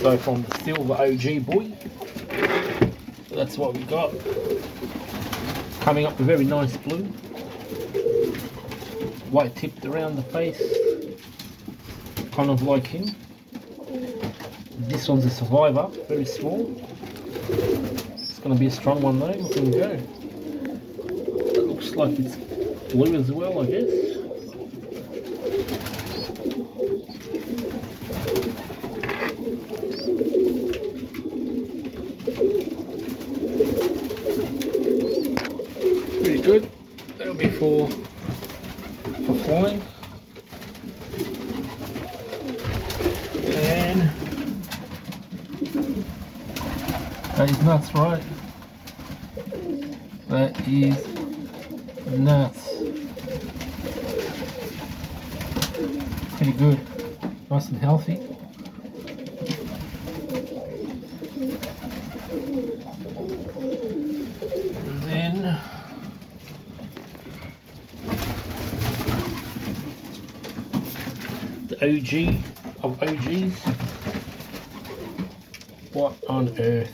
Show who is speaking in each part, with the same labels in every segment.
Speaker 1: So from the silver OG boy, that's what we got. Coming up a very nice blue. White tipped around the face, kind of like him. This one's a survivor, very small. It's going to be a strong one though, look him go. It looks like it's blue as well, I guess. Pretty good. That'll be for flying. And that is nuts, right? That is nuts. Pretty good. Nice and healthy. And then the OG of OGs. What on earth?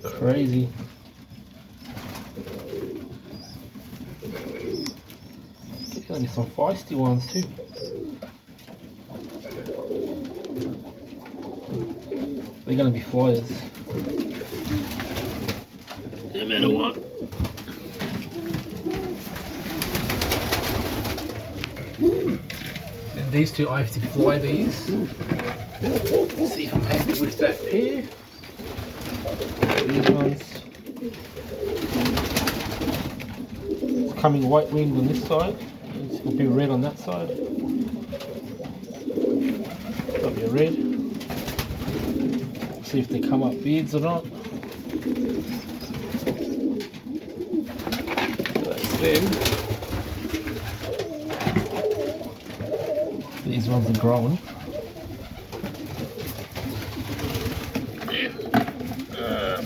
Speaker 1: Crazy. There's gonna be some feisty ones too. They're gonna be flyers. No matter what. And these two, I have to fly these. Let's see if I'm happy with that pair. These ones. It's coming white winged on this side. It's going to be red on that side. That'll be a red. See if they come up beards or not. So that's them. These ones are growing.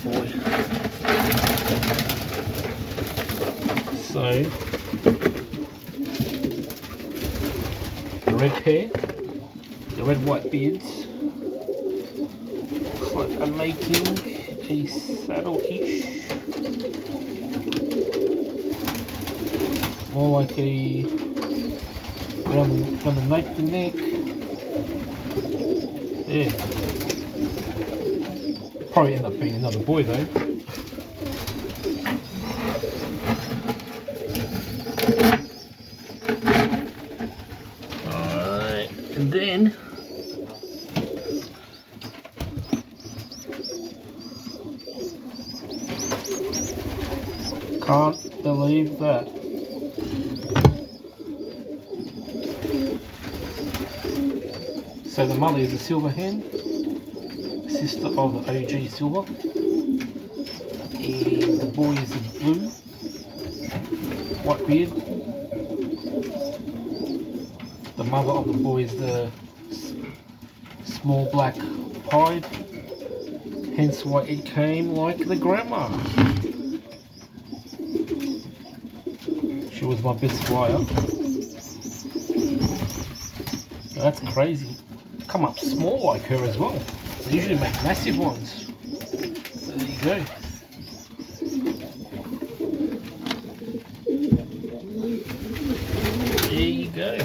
Speaker 1: Boy. So the red pair, the red white beards, looks like I'm making a saddle-ish, more like a around the nape of the neck. Yeah. Probably end up being another boy though. Alright, and then can't believe that. So the mother is a silver hen, sister of the OG silver, and the boy is a blue, white beard. The mother of the boy is the small black pied, hence why it came like the grandma. She was my best flyer. That's crazy. Come up small like her as well. They usually make massive ones. So there you go. There you go.